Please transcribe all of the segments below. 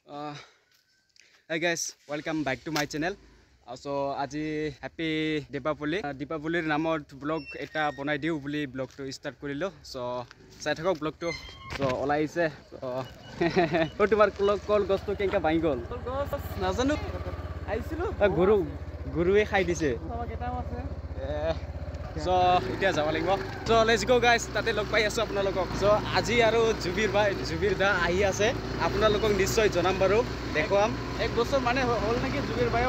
Uh, Hi guys, welcome back to my channel. So আজি happy Deepawali দীপাৱলীৰ নামত blog এটা বনাই দিওঁ বুলি ব্লগটো ষ্টাৰ্ট কৰিলোঁ চ' চাই থাকক ব্লগটো চ' ওলাইছে চ' তোমাৰ কল গছটো কেনেকৈ ভাঙি গ'ল নাজানো আহিছিলোঁ গৰুৱে খাই দিছে চ' এতিয়া যাব লাগিব চ' লেটছ গো গাইজ তাতে লগ পাই আছোঁ আপোনালোকক চ' আজি আৰু জুবিৰ দা আহি আছে আপোনালোকক নিশ্চয় জনাম বাৰু দেখুৱাম এক বছৰ মানে হ'ল নেকি জুবিৰ বাই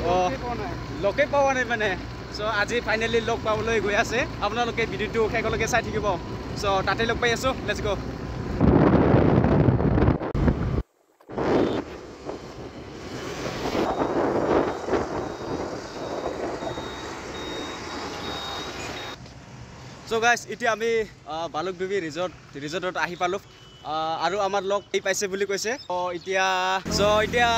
লগে পোৱা নাই মানে চ' আজি ফাইনেলি লগ পাবলৈ গৈ আছে আপোনালোকে ভিডিঅ'টো শেষলৈকে চাই থাকিব চ' তাতে লগ পাই আছোঁ লেটছ গো চ' গাইজ এতিয়া আমি বালুক বেবী ৰিজৰ্টত আহি পালোঁ আৰু আমাৰ লগ এই পাইছে বুলি কৈছে এতিয়া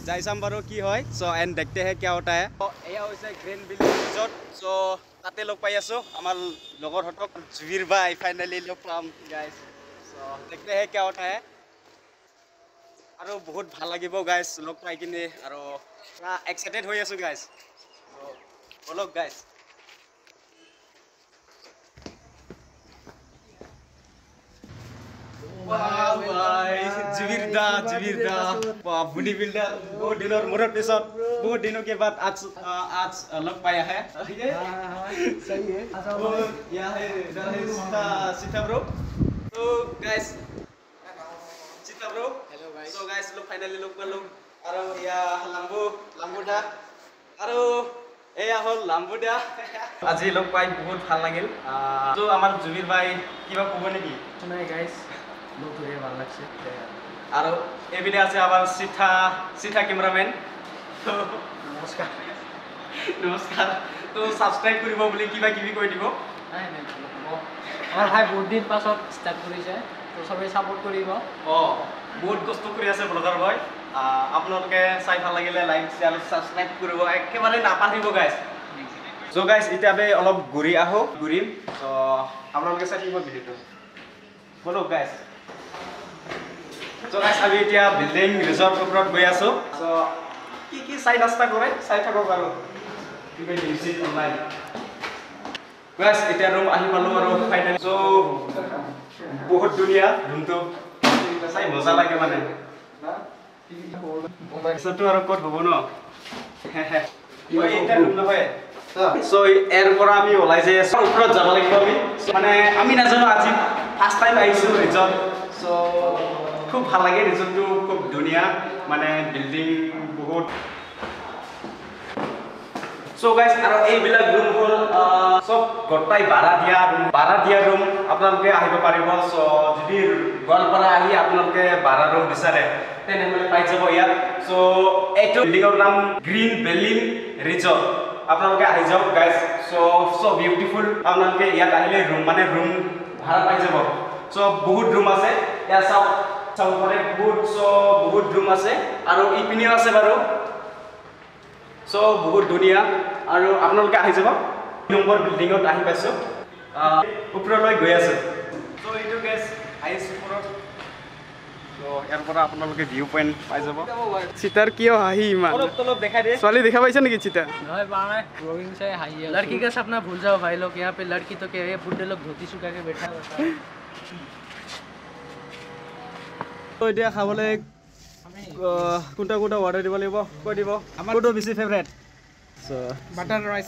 যাই চাম বাৰু কি হয় চ' এণ্ড দেখতে হে কিয় হতা হে এয়া হৈছে গ্ৰেণ্ড ভিলেজ ৰিজৰ্ট চ' তাতে লগ পাই আছোঁ আমাৰ লগৰহঁতক জুবিৰ বাই ফাইনেলি লগ পাম গাইজ চ' দেখতে হে কিয় হতা হে আৰু বহুত ভাল লাগিব গাইজ লগ পাই কিনে আৰু পুৰা এক্সাইটেড হৈ আছোঁ গাইজ চ' বলক গাইজ जुबिर दा बुनी बिल्डा बहुत दिनों मुरत पिसत बहुत दिनों के बाद आज लग पाया है सही है यहाँ है सीता ब्रो तो guys Sita bro hello guys so guys लोग फाइनली लोग कर लोग अरे या लाम्बू दा अरे এয়া হল লাম্বুদা আজি লগ পাই বহুত ভাল লাগিল তো আমাৰ জুবিৰ ভাই কিবা ক'ব নেকি নাই গাইস লগ ধৰে ভাল লাগছে আৰু এবিডে আছে আমাৰ সিথা ক্যামেৰাম্যান তো নমস্কাৰ তো সাবস্ক্ৰাইব কৰিব বুলি কিবা কিবি কৈ দিব নাই আমাৰ ভাই বহুত দিন পাছত ষ্টাৰ্ট কৰিছে তো সবাই সাপোৰ্ট কৰিব বহুত কষ্ট কৰি আছে ব্লগাৰ ভাই আপোনালোকে চাই ভাল লাগিলে লাইক শেয়াৰ সাবস্ক্ৰাইব কৰিব একেবাৰে নাপাহৰিব গাইস সো গাইস এতিয়া আমি অলপ ঘূৰিম সো আপোনালোকে চাই থাকিব ভিডিঅটো বলো গাইস সো গাইস আমি এতিয়া বিল্ডিং ৰিজৰ্ট ওপৰত গৈ আছো সো কি চাই ৰাস্তা কৰে চাই থাকক আৰু কিবা নিউজ অনলাইন গাইস এতিয়া ৰুম আহি পালো আৰু ফাইনেলি সো বহুত ধুনীয়া ৰুমটো চাই মজা লাগে মানে সটো আৰু ক'ত হ'ব ন এটা ৰুম নহয় সো এৰ পৰা আমি ওলাই যে ওপৰত যাব লাগিব মানে আমি নাজানো আজি ফাৰ্ষ্ট টাইম আহিছো ৰিজৰ্ট সো খুব ভাল লাগে ৰিজৰ্টটো খুব ধুনীয়া মানে বিল্ডিং বহুত সো গাইস আৰু এইবিলাক ৰুম হ'ল সব গটাই ভাড়া দিয়া ৰুম আপোনালোকে আহিব পাৰিব সো যদি গোৱালপাৰা আহি আপোনালোকে ভাড়া ৰুম বিচাৰে তেনেহ'লে পাই যাব ইয়াত সো এইটো বিল্ডিঙৰ নাম গ্ৰীণ ভেলি ৰিজৰ্ট আপোনালোকে আহি যাওক গাইস সো বিউটিফুল আপোনালোকে ইয়াত আহিলে ৰুম ভাড়া পাই যাব সো বহুত ৰুম আছে ইয়াত চাব পাৰে বহুত ৰুম আছে আৰু ইপিনেও আছে বাৰু সো বহুত ধুনীয়া আৰু আপোনালোকে আহি যাব নম্বৰ বিল্ডিঙত আহি পাইছো ওপৰলৈ গৈ আছে সো এইটো গাইস আইছ ওপৰত সো ইয়াৰ পৰা আপোনালোকে ভিউ পইণ্ট পাই যাব চিতাৰ কিয় হাঁহি ইমান অলপ দেখাই দে ছোৱালী দেখা পাইছা নেকি চিতা নহয় পাওয়া ब्लॉगिंग से हाई है लड़की का सपना भूल जाओ भाई लोग यहाँ पे लड़की तो क्या है बुड्ढे लोग धोती सुखा के बैठा होता है তো এতিয়া খাবলৈ কোনটা অৰ্ডাৰ দিব লাগিব কৈ দিব আমাৰ কোনটো বেছি ফেভৰেট বাটাৰ ৰাইচ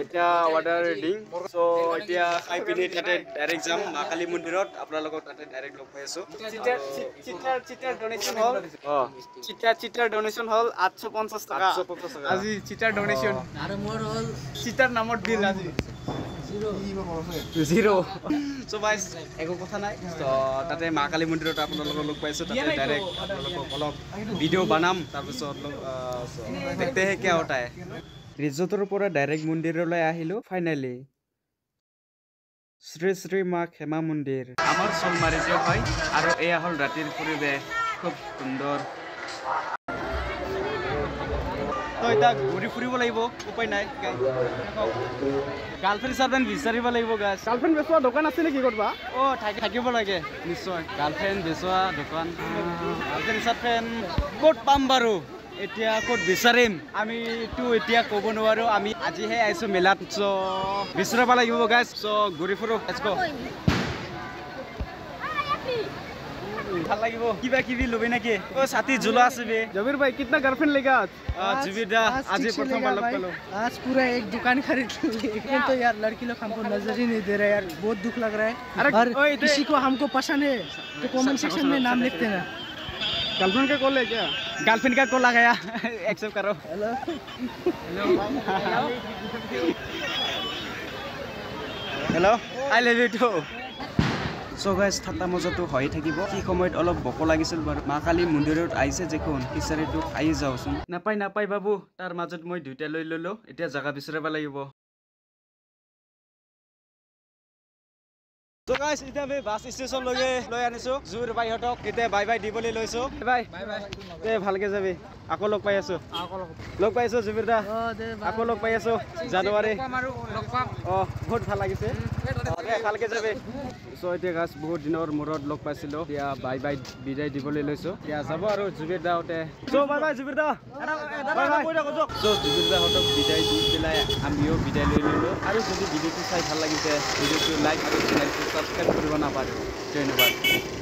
এতিয়া অৰ্ডাৰ দিম সো এতিয়া খাই পিনি তাতে ডাইৰেক্ট যাম মা কালী মন্দিৰত আপোনালোকক তাতে ডাইৰেক্ট লগ পাই আছো চিটাৰ ডোনেশ্যন হ'ল 850 টকা আজি চিটাৰ ডোনেশ্যন আৰু মোৰ হ'ল চিটাৰ নামত বিল আজি জিৰো সো গাইস একো কথা নাই তো তাতে মা কালী মন্দিৰত আপোনালোকক লগ পাইছো তাতে ডাইৰেক্ট আপোনালোকক অলপ ভিডিঅ' বনাম তাৰপিছত দেখতে হে কিয় হতা হে ৰিজৰ্টৰ পৰা ডাইৰেক্ট মন্দিৰলৈ আহিলো ফাইনেলি শ্ৰী মা ক্ষমা মন্দিৰ আমাৰ চলমাৰী যে হয় আৰু এয়া হ'ল ৰাতিৰ পৰিৱেশ খুব সুন্দৰ তো এতিয়া ঘূৰি ফুৰিব লাগিব উপায় নাই গাৰ্লফ্ৰেণ্ড চাৰ্লফ্ৰেণ্ড বিচাৰিব লাগিব গাইছ গাৰ্লফ্ৰেণ্ড বেচোৱা দোকান আছে নেকি ক'ৰবা থাকিব লাগে নিশ্চয় গাৰ্লফ্ৰেণ্ড বেচোৱা দোকান গাৰ্লফ্ৰেণ্ড চাৰ্লফ্ৰেণ্ড ক'ত পাম বাৰু এতিয়া ক'ত বিচাৰিম আমিতো এতিয়া ক'ব নোৱাৰো আমি আজিহে আহিছো মেলাত চ' বিচাৰিব লাগিব গাইছ চ' ঘূৰি ফুৰো লেটছ গো ভাল লাগিব কিবা কিবি লবি নেকি ও সাথী ঝুলা আছে বে जबीर भाई कितना गर्लफ्रेंड लेगा आज जबीर दा आज प्रथम बार लग पेलो आज पूरा एक दुकान खरीद लिए तो यार लड़की लोग हमको नजर ही नहीं दे रहे यार बहुत दुख लग रहा है और किसी को हमको पसंद है तो कमेंट सेक्शन में नाम लिख देना गर्लफ्रेंड का कॉल है क्या गर्लफ्रेंड का कॉल आ गया एक्सेप्ट करो hello hello I love you too So guys, ঠাট্টা মজাটো হৈ থাকিব কি সময়ত অলপ বক লাগিছিল বাৰু মা কালী মন্দিৰত আহিছে যেখন ফিচাৰীটো আহি যাওঁচোন নাপাই বাবু তাৰ মাজত মই দুইটা লৈ ললো এতিয়া জাগা বিচাৰিব লাগিব So guys, এতিয়া আমি বাছ ষ্টেচন লৈ আনিছো জুৰ বাইহঁতক এতিয়া বাই বাই দিবলৈ লৈছো বাই দে ভালকে যাবি আকৌ লগ পাই আছো লগ পাই আছো জুবিৰ দা আকৌ লগ পাই আছো জানুৱাৰী বহুত ভাল লাগিছে দে ভালকে যাবি চ' এতিয়া গাছ বহুত দিনৰ মূৰত লগ পাইছিলো এতিয়া বাই বাই বিদায় দিবলৈ লৈছো এতিয়া যাব আৰু জুবিৰ দাহঁতে চ' বাই বাই জুবিৰ দা চ' জুবিৰ দাহঁতক বিদায় দি পেলাই আমিও বিদায় লৈ ললো আৰু যদি ভিডিঅ'টো চাই ভাল লাগিছে ভিডিঅ'টো লাইক আৰু চেনেলটো সাবস্ক্ৰাইব কৰিব নাপাহৰিব ধন্যবাদ